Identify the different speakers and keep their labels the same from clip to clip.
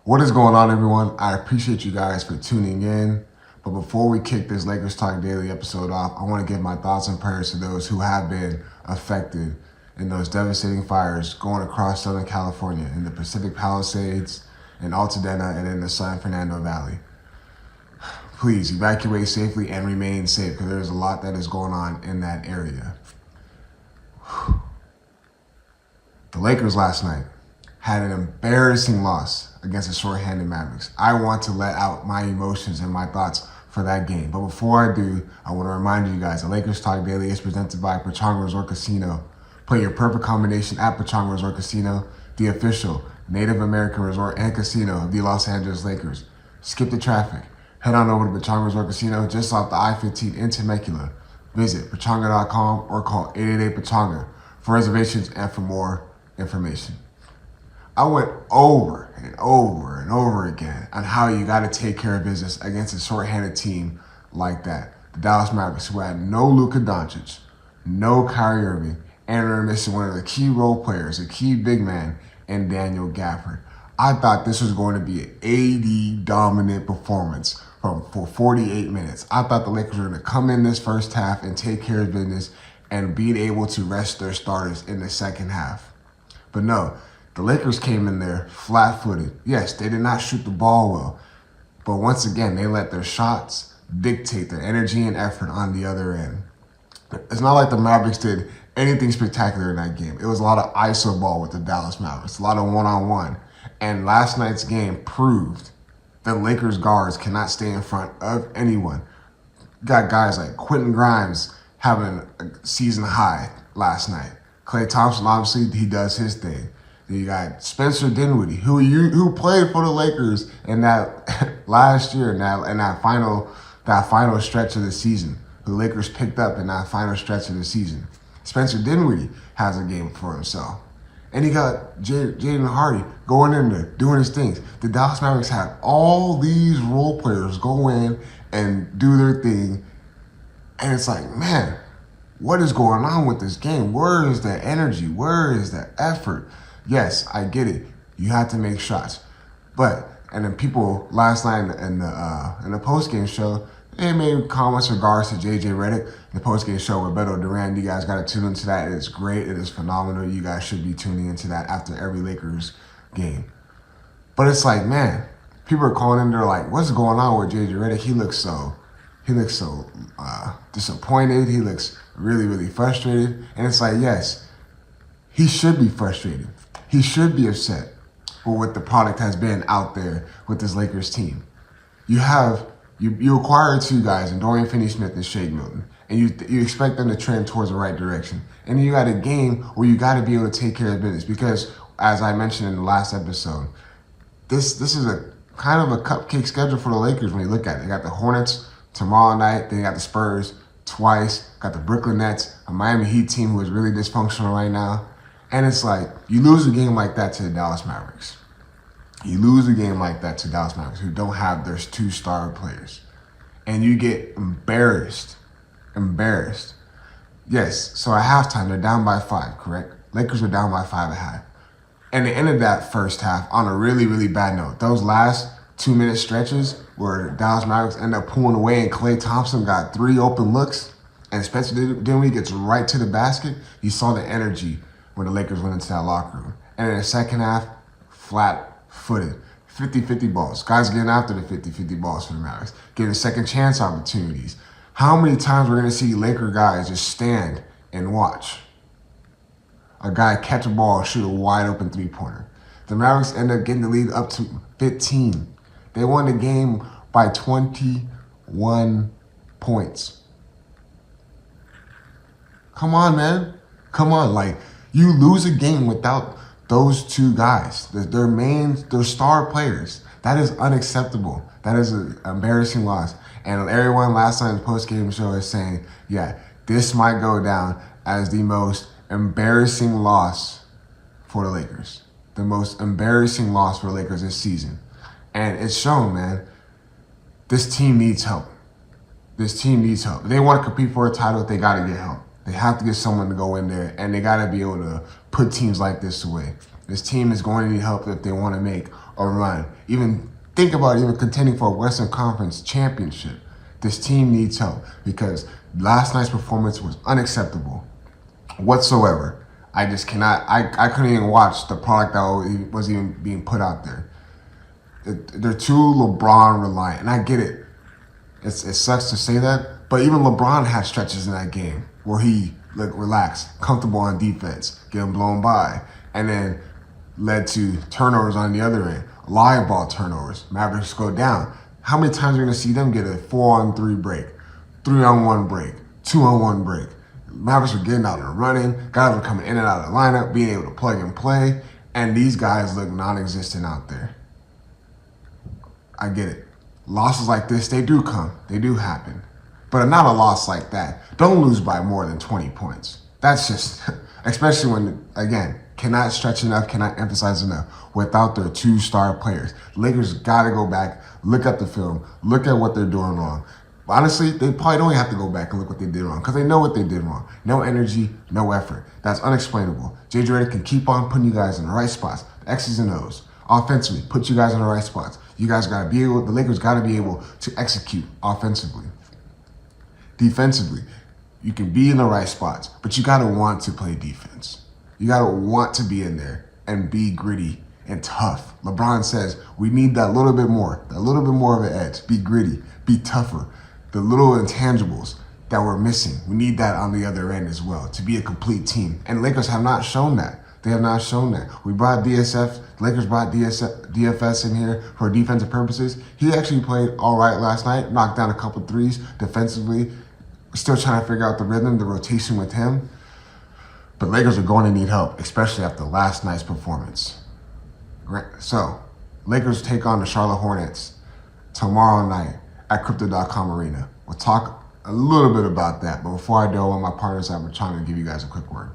Speaker 1: What is going on, everyone? I appreciate you guys for tuning in. But before we kick this Lakers Talk Daily episode off, I want to give my thoughts and prayers to those who have been affected in those devastating fires going across Southern California in the Pacific Palisades, in Altadena, and in the San Fernando Valley. Please evacuate safely and remain safe because there's a lot that is going on in that area. The Lakers last night had an embarrassing loss against the shorthanded Mavericks. I want to let out my emotions and my thoughts for that game. But before I do, I want to remind you guys, the Lakers Talk Daily is presented by Pechanga Resort Casino. Play your perfect combination at Pechanga Resort Casino, the official Native American resort and casino of the Los Angeles Lakers. Skip the traffic. Head on over to Pechanga Resort Casino just off the I-15 in Temecula. Visit pechanga.com or call 888-PECHANGA for reservations and for more information. I went over and over and over again on how you got to take care of business against a shorthanded team like that. The Dallas Mavericks, who had no Luka Doncic, no Kyrie Irving, and are missing one of the key role players, a key big man, in Daniel Gafford. I thought this was going to be an 80 dominant performance for 48 minutes. I thought the Lakers were going to come in this first half and take care of business and be able to rest their starters in the second half. But no, the Lakers came in there flat-footed. Yes, they did not shoot the ball well, but once again, they let their shots dictate their energy and effort on the other end. It's not like the Mavericks did anything spectacular in that game. It was a lot of iso ball with the Dallas Mavericks, a lot of one-on-one. And last night's game proved that Lakers guards cannot stay in front of anyone. You got guys like Quentin Grimes having a season high last night. Klay Thompson, obviously, he does his thing. Then you got Spencer Dinwiddie, who played for the Lakers in that last year, in that final stretch of the season. The Lakers picked up in that final stretch of the season. Spencer Dinwiddie has a game for himself. And you got Jaden Hardy going in there, doing his things. The Dallas Mavericks had all these role players go in and do their thing. And it's like, man, what is going on with this game? Where is the energy? Where is the effort? Yes, I get it. You have to make shots. And then people last night in the post-game show, they made comments in regards to JJReic, the post-game show with Beto Duran. You guys got to tune into that. It is great. It is phenomenal. You guys should be tuning into that after every Lakers game. But it's like, man, people are calling him. They're like, what's going on with JJReic? He looks so disappointed. He looks really, really frustrated. And it's like, yes, he should be frustrated. He should be upset with what the product has been out there with this Lakers team. You acquire two guys, in Dorian Finney-Smith and Shake Milton, and you expect them to trend towards the right direction. And you got a game where you got to be able to take care of business because, as I mentioned in the last episode, this is a kind of a cupcake schedule for the Lakers when you look at it. They got the Hornets tomorrow night, then you got the Spurs twice, got the Brooklyn Nets, a Miami Heat team who is really dysfunctional right now. And it's like, you lose a game like that to the Dallas Mavericks. You lose a game like that to Dallas Mavericks who don't have their two star players. And you get embarrassed. Yes, so at halftime, they're down by 5, correct? Lakers were down by 5 at half. And they ended that first half on a really, really bad note. Those last 2-minute stretches where Dallas Mavericks ended up pulling away and Klay Thompson got 3 open looks and Spencer Dinwiddie gets right to the basket, you saw the energy when the Lakers went into that locker room. And in the second half, flat-footed, 50-50 balls. Guys getting after the 50-50 balls for the Mavericks, getting second chance opportunities. How many times we're going to see Laker guys just stand and watch a guy catch a ball, shoot a wide open three-pointer? The Mavericks end up getting the lead up to 15. They won the game by 21 points. Come on, man. Come on. Like, you lose a game without those two guys, their star players. That is unacceptable. That is an embarrassing loss. And everyone last night's post-game show is saying, yeah, this might go down as the most embarrassing loss for the Lakers. The most embarrassing loss for the Lakers this season. And it's shown, man, this team needs help. This team needs help. If they want to compete for a title, they got to get help. They have to get someone to go in there, and they got to be able to put teams like this away. This team is going to need help if they want to make a run, even think about even contending for a Western Conference championship. This team needs help because last night's performance was unacceptable whatsoever. I just cannot, I couldn't even watch the product that was even being put out there. They're too LeBron reliant, and I get it. It sucks to say that, but even LeBron had stretches in that game where he looked relaxed, comfortable on defense, getting blown by, and then led to turnovers on the other end, live ball turnovers. Mavericks go down. How many times are you going to see them get a 4-on-3 break, 3-on-1 break, 2-on-1 break? Mavericks were getting out and running. Guys were coming in and out of the lineup, being able to plug and play, and these guys look non-existent out there. I get it. Losses like this, they do come. They do happen. But not a loss like that. Don't lose by more than 20 points. That's just, especially when, again, cannot stretch enough, cannot emphasize enough, without their 2-star players. Lakers got to go back, look at the film, look at what they're doing wrong. Honestly, they probably don't have to go back and look what they did wrong because they know what they did wrong. No energy, no effort. That's unexplainable. JJReic can keep on putting you guys in the right spots, the X's and O's. Offensively, put you guys in the right spots. You guys got to be able, the Lakers got to be able to execute offensively. Defensively, you can be in the right spots, but you got to want to play defense. You got to want to be in there and be gritty and tough. LeBron says we need that little bit more of an edge. Be gritty, be tougher. The little intangibles that we're missing, we need that on the other end as well to be a complete team. And Lakers have not shown that. They have not shown that. We brought Lakers brought DFS in here for defensive purposes. He actually played all right last night, knocked down a couple threes defensively. We're still trying to figure out the rhythm, the rotation with him. But Lakers are going to need help, especially after last night's performance. So, Lakers take on the Charlotte Hornets tomorrow night at Crypto.com Arena. We'll talk a little bit about that, but before I do, one of my partners at Pechanga to give you guys a quick word.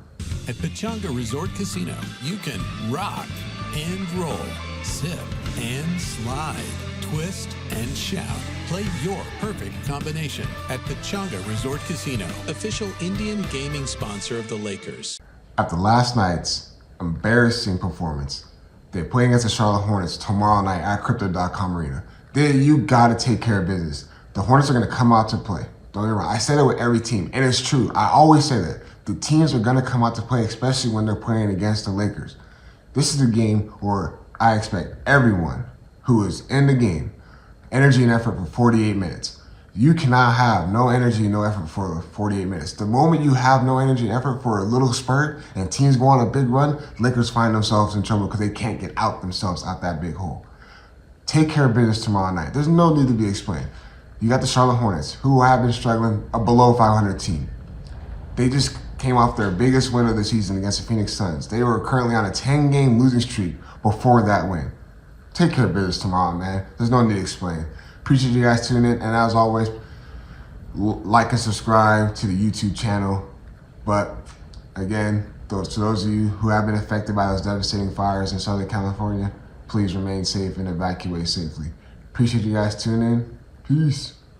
Speaker 2: At Pechanga Resort Casino, you can rock and roll, sip and slide, twist and shout. Play your perfect combination at Pechanga Resort Casino, official Indian gaming sponsor of the Lakers.
Speaker 1: After last night's embarrassing performance, they're playing against the Charlotte Hornets tomorrow night at Crypto.com Arena. You got to take care of business. The Hornets are going to come out to play. Don't get me wrong. I say that with every team, and it's true. I always say that. The teams are going to come out to play, especially when they're playing against the Lakers. This is a game where I expect everyone who is in the game, energy and effort for 48 minutes. You cannot have no energy and no effort for 48 minutes. The moment you have no energy and effort for a little spurt and teams go on a big run, Lakers find themselves in trouble because they can't get out themselves out that big hole. Take care of business tomorrow night. There's no need to be explained. You got the Charlotte Hornets, who have been struggling, a below 500 team. They just came off their biggest win of the season against the Phoenix Suns. They were currently on a 10-game losing streak before that win. Take care of business tomorrow, man. There's no need to explain. Appreciate you guys tuning in, and as always, like and subscribe to the YouTube channel. But again, to those of you who have been affected by those devastating fires in Southern California, please remain safe and evacuate safely. Appreciate you guys tuning in. Peace.